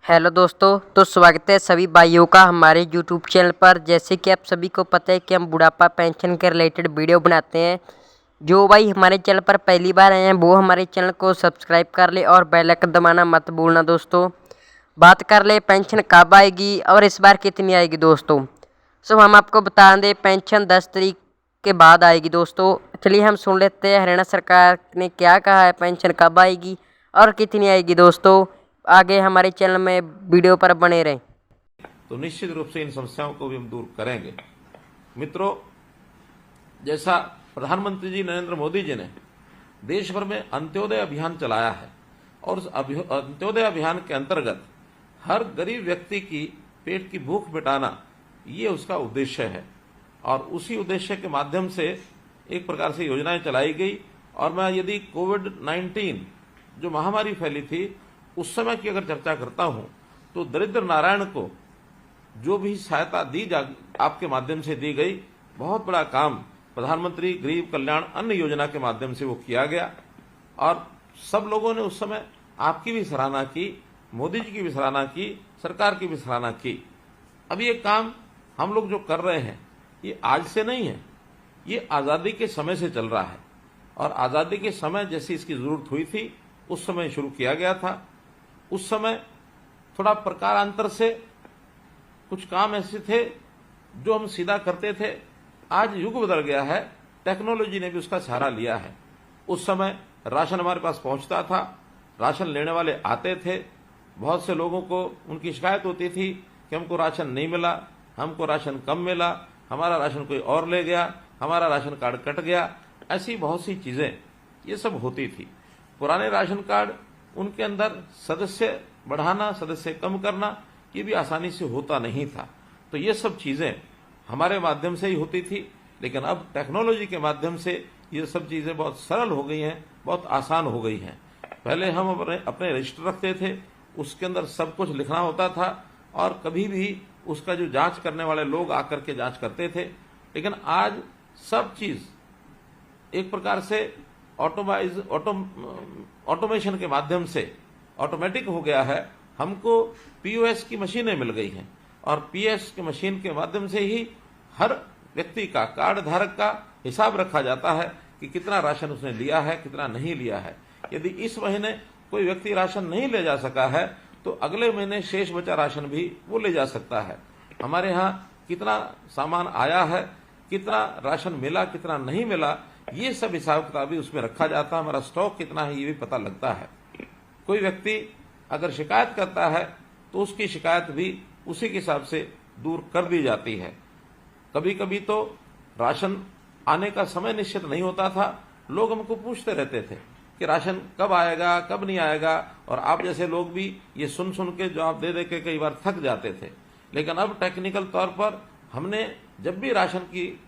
Hello दोस्तों, तो स्वागत है सभी भाइयों का हमारे यूट्यूब चैनल पर। जैसे कि आप सभी को पता है कि हम बुढ़ापा पेंशन के रिलेटेड वीडियो बनाते हैं। जो भाई हमारे चैनल पर पहली बार आए हैं वो हमारे चैनल को सब्सक्राइब कर ले और बेल आइकन दबाना मत भूलना। दोस्तों, बात कर ले पेंशन कब आएगी और इस बार कितनी आएगी। दोस्तों, सो हम आपको बता दें पेंशन 10 तारीख के बाद आएगी। दोस्तों, चलिए हम सुन लेते हैं हरियाणा सरकार ने क्या कहा है, पेंशन कब आएगी और कितनी आएगी। दोस्तों, आगे हमारे चैनल में वीडियो पर बने रहें। तो निश्चित रूप से इन समस्याओं को भी हम दूर करेंगे। मित्रों, जैसा प्रधानमंत्री जी नरेंद्र मोदी जी ने देश भर में अंत्योदय अभियान चलाया है और उस अंत्योदय अभियान के अंतर्गत हर गरीब व्यक्ति की पेट की भूख मिटाना ये उसका उद्देश्य है और उसी उद्देश्य के माध्यम से एक प्रकार से योजनाएं चलाई गई। और मैं यदि कोविड-19 जो महामारी फैली थी उस समय की अगर चर्चा करता हूं तो दरिद्र नारायण को जो भी सहायता आपके माध्यम से दी गई, बहुत बड़ा काम प्रधानमंत्री गरीब कल्याण अन्न योजना के माध्यम से वो किया गया और सब लोगों ने उस समय आपकी भी सराहना की, मोदी जी की भी सराहना की, सरकार की भी सराहना की। अब ये काम हम लोग जो कर रहे हैं ये आज से नहीं है, ये आजादी के समय से चल रहा है और आजादी के समय जैसी इसकी जरूरत हुई थी उस समय शुरू किया गया था। उस समय थोड़ा प्रकारांतर से कुछ काम ऐसे थे जो हम सीधा करते थे। आज युग बदल गया है, टेक्नोलॉजी ने भी उसका सहारा लिया है। उस समय राशन हमारे पास पहुंचता था, राशन लेने वाले आते थे। बहुत से लोगों को उनकी शिकायत होती थी कि हमको राशन नहीं मिला, हमको राशन कम मिला, हमारा राशन कोई और ले गया, हमारा राशन कार्ड कट गया। ऐसी बहुत सी चीजें ये सब होती थी। पुराने राशन कार्ड उनके अंदर सदस्य बढ़ाना, सदस्य कम करना ये भी आसानी से होता नहीं था। तो ये सब चीजें हमारे माध्यम से ही होती थी, लेकिन अब टेक्नोलॉजी के माध्यम से ये सब चीजें बहुत सरल हो गई हैं, बहुत आसान हो गई हैं। पहले हम अपने रजिस्टर रखते थे, उसके अंदर सब कुछ लिखना होता था और कभी भी उसका जो जांच करने वाले लोग आकर के जांच करते थे। लेकिन आज सब चीज एक प्रकार से ऑटोमेशन के माध्यम से ऑटोमेटिक हो गया है। हमको पीओएस की मशीनें मिल गई हैं और पीएस की मशीन के माध्यम से ही हर व्यक्ति का, कार्ड धारक का हिसाब रखा जाता है कि कितना राशन उसने लिया है, कितना नहीं लिया है। यदि इस महीने कोई व्यक्ति राशन नहीं ले जा सका है तो अगले महीने शेष बचा राशन भी वो ले जा सकता है। हमारे यहाँ कितना सामान आया है, कितना राशन मिला, कितना नहीं मिला, ये सब हिसाब किताब भी उसमें रखा जाता है। हमारा स्टॉक कितना है ये भी पता लगता है। कोई व्यक्ति अगर शिकायत करता है तो उसकी शिकायत भी उसी के हिसाब से दूर कर दी जाती है। कभी कभी तो राशन आने का समय निश्चित नहीं होता था, लोग हमको पूछते रहते थे कि राशन कब आएगा, कब नहीं आएगा, और आप जैसे लोग भी ये सुन सुन के जवाब दे दे के कई बार थक जाते थे। लेकिन अब टेक्निकल तौर पर हमने जब भी राशन की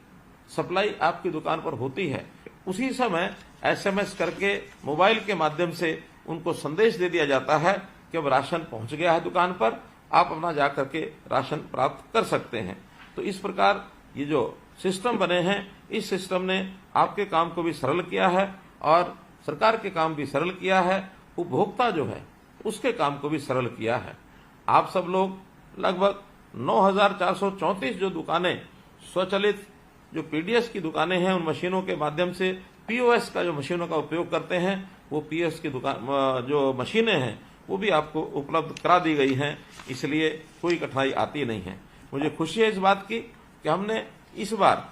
सप्लाई आपकी दुकान पर होती है उसी समय एसएमएस करके मोबाइल के माध्यम से उनको संदेश दे दिया जाता है कि अब राशन पहुंच गया है दुकान पर, आप अपना जाकर के राशन प्राप्त कर सकते हैं। तो इस प्रकार ये जो सिस्टम बने हैं, इस सिस्टम ने आपके काम को भी सरल किया है और सरकार के काम भी सरल किया है, उपभोक्ता जो है उसके काम को भी सरल किया है। आप सब लोग लगभग 9,434 जो दुकानें स्वचालित जो पीडीएस की दुकानें हैं उन मशीनों के माध्यम से पीओएस का जो मशीनों का उपयोग करते हैं, वो पीओएस की दुकान जो मशीनें हैं वो भी आपको उपलब्ध करा दी गई हैं, इसलिए कोई कठिनाई आती नहीं है। मुझे खुशी है इस बात की कि हमने इस बार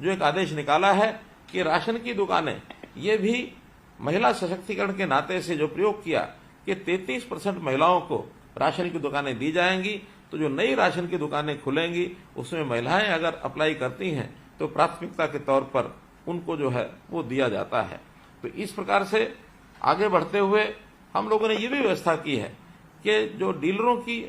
जो एक आदेश निकाला है कि राशन की दुकानें ये भी महिला सशक्तिकरण के नाते से जो प्रयोग किया कि 33% महिलाओं को राशन की दुकानें दी जाएंगी। तो जो नई राशन की दुकानें खुलेंगी उसमें महिलाएं अगर अप्लाई करती हैं तो प्राथमिकता के तौर पर उनको जो है वो दिया जाता है। तो इस प्रकार से आगे बढ़ते हुए हम लोगों ने ये भी व्यवस्था की है कि जो डीलरों की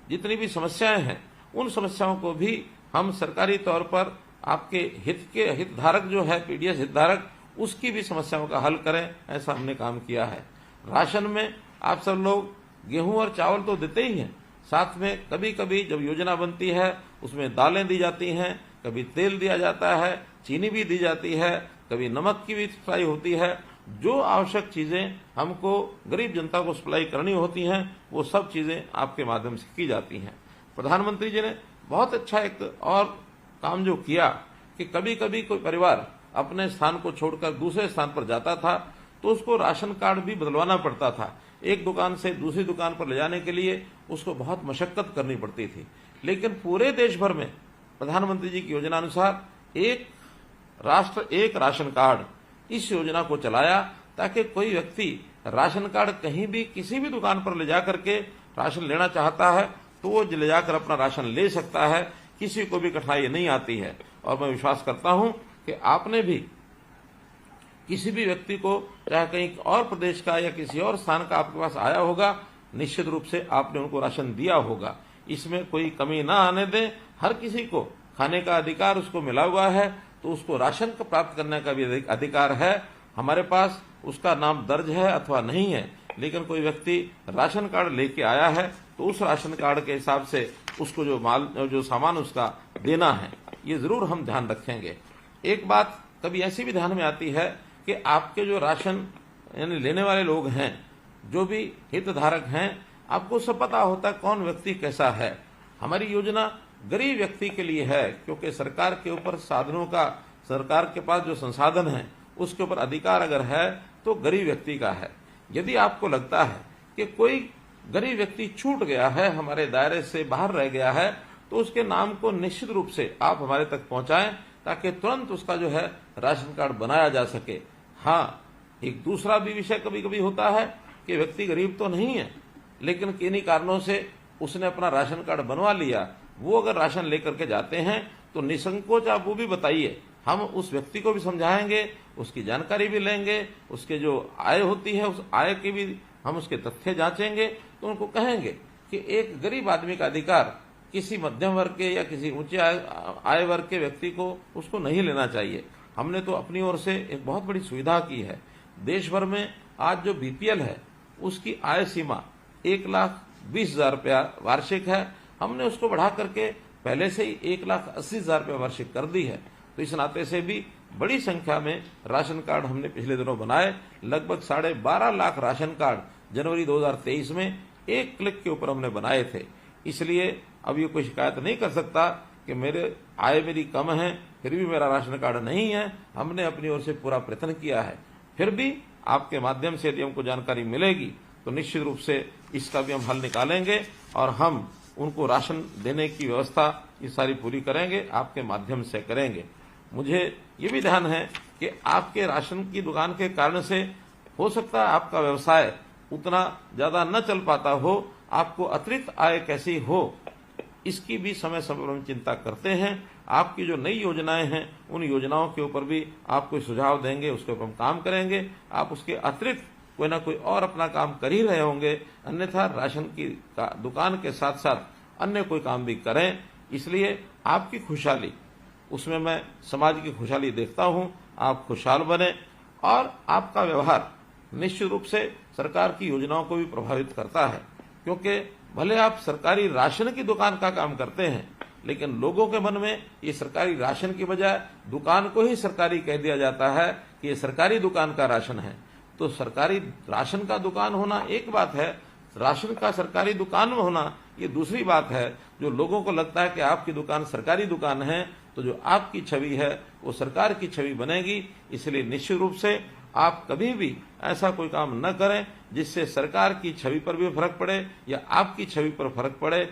जितनी भी समस्याएं हैं उन समस्याओं को भी हम सरकारी तौर पर आपके हितधारक जो है पीडीएस हितधारक उसकी भी समस्याओं का हल करें, ऐसा हमने काम किया है। राशन में आप सब लोग गेहूं और चावल तो देते ही हैं, साथ में कभी कभी जब योजना बनती है उसमें दालें दी जाती हैं, कभी तेल दिया जाता है, चीनी भी दी जाती है, कभी नमक की भी सप्लाई होती है जो आवश्यक चीजें हमको गरीब जनता को सप्लाई करनी होती हैं वो सब चीजें आपके माध्यम से की जाती हैं। प्रधानमंत्री जी ने बहुत अच्छा एक और काम जो किया कि कभी कभी कोई परिवार अपने स्थान को छोड़कर दूसरे स्थान पर जाता था तो उसको राशन कार्ड भी बदलवाना पड़ता था। एक दुकान से दूसरी दुकान पर ले जाने के लिए उसको बहुत मशक्कत करनी पड़ती थी। लेकिन पूरे देश भर में प्रधानमंत्री जी की योजना अनुसार एक राष्ट्र एक राशन कार्ड इस योजना को चलाया ताकि कोई व्यक्ति राशन कार्ड कहीं भी किसी भी दुकान पर ले जाकर के राशन लेना चाहता है तो वो ले जाकर अपना राशन ले सकता है, किसी को भी कठिनाई नहीं आती है। और मैं विश्वास करता हूं कि आपने भी किसी भी व्यक्ति को चाहे कहीं और प्रदेश का या किसी और स्थान का आपके पास आया होगा, निश्चित रूप से आपने उनको राशन दिया होगा। इसमें कोई कमी ना आने दें। हर किसी को खाने का अधिकार उसको मिला हुआ है तो उसको राशन का प्राप्त करने का भी अधिकार है। हमारे पास उसका नाम दर्ज है अथवा नहीं है, लेकिन कोई व्यक्ति राशन कार्ड लेके आया है तो उस राशन कार्ड के हिसाब से उसको जो सामान उसका देना है ये जरूर हम ध्यान रखेंगे। एक बात कभी ऐसी भी ध्यान में आती है कि आपके जो राशन यानी लेने वाले लोग हैं, जो भी हितधारक हैं, आपको सब पता होता है कौन व्यक्ति कैसा है। हमारी योजना गरीब व्यक्ति के लिए है क्योंकि सरकार के ऊपर साधनों का, सरकार के पास जो संसाधन है उसके ऊपर अधिकार अगर है तो गरीब व्यक्ति का है। यदि आपको लगता है कि कोई गरीब व्यक्ति छूट गया है, हमारे दायरे से बाहर रह गया है, तो उसके नाम को निश्चित रूप से आप हमारे तक पहुंचाएं ताकि तुरंत उसका जो है राशन कार्ड बनाया जा सके। हाँ, एक दूसरा भी विषय कभी कभी होता है कि व्यक्ति गरीब तो नहीं है लेकिन किन्हीं कारणों से उसने अपना राशन कार्ड बनवा लिया। वो अगर राशन लेकर के जाते हैं तो निसंकोच आप वो भी बताइए, हम उस व्यक्ति को भी समझाएंगे, उसकी जानकारी भी लेंगे, उसके जो आय होती है उस आय के भी हम उसके तथ्य जांचेंगे। तो उनको कहेंगे कि एक गरीब आदमी का अधिकार किसी मध्यम वर्ग के या किसी ऊंचे आय वर्ग के व्यक्ति को उसको नहीं लेना चाहिए। हमने तो अपनी ओर से एक बहुत बड़ी सुविधा की है। देश भर में आज जो बीपीएल है उसकी आय सीमा 1,20,000 रुपया वार्षिक है। हमने उसको बढ़ा करके पहले से ही 1,80,000 रुपया वार्षिक कर दी है। तो इस नाते से भी बड़ी संख्या में राशन कार्ड हमने पिछले दिनों बनाए। लगभग 12.5 लाख राशन कार्ड जनवरी 2023 में एक क्लिक के ऊपर हमने बनाए थे। इसलिए अब ये कोई शिकायत नहीं कर सकता कि मेरी कम है फिर भी मेरा राशन कार्ड नहीं है। हमने अपनी ओर से पूरा प्रयत्न किया है। फिर भी आपके माध्यम से यदि हमको जानकारी मिलेगी तो निश्चित रूप से इसका भी हम हल निकालेंगे और हम उनको राशन देने की व्यवस्था ये सारी पूरी करेंगे, आपके माध्यम से करेंगे। मुझे ये भी ध्यान है कि आपके राशन की दुकान के कारण से हो सकता है आपका व्यवसाय उतना ज्यादा न चल पाता हो, आपको अतिरिक्त आय कैसी हो इसकी भी समय समय पर हम चिंता करते हैं। आपकी जो नई योजनाएं हैं उन योजनाओं के ऊपर भी आपको सुझाव देंगे, उसके ऊपर हम काम करेंगे। आप उसके अतिरिक्त कोई ना कोई और अपना काम कर ही रहे होंगे, अन्यथा राशन की दुकान के साथ साथ अन्य कोई काम भी करें। इसलिए आपकी खुशहाली उसमें मैं समाज की खुशहाली देखता हूं। आप खुशहाल बने और आपका व्यवहार निश्चित रूप से सरकार की योजनाओं को भी प्रभावित करता है, क्योंकि भले आप सरकारी राशन की दुकान का काम करते हैं लेकिन लोगों के मन में ये सरकारी राशन की बजाय दुकान को ही सरकारी कह दिया जाता है कि ये सरकारी दुकान का राशन है। तो सरकारी राशन का दुकान होना एक बात है, राशन का सरकारी दुकान में होना ये दूसरी बात है। जो लोगों को लगता है कि आपकी दुकान सरकारी दुकान है तो जो आपकी छवि है वो सरकार की छवि बनेगी। इसलिए निश्चित रूप से आप कभी भी ऐसा कोई काम न करें जिससे सरकार की छवि पर भी फर्क पड़े या आपकी छवि पर फर्क पड़े।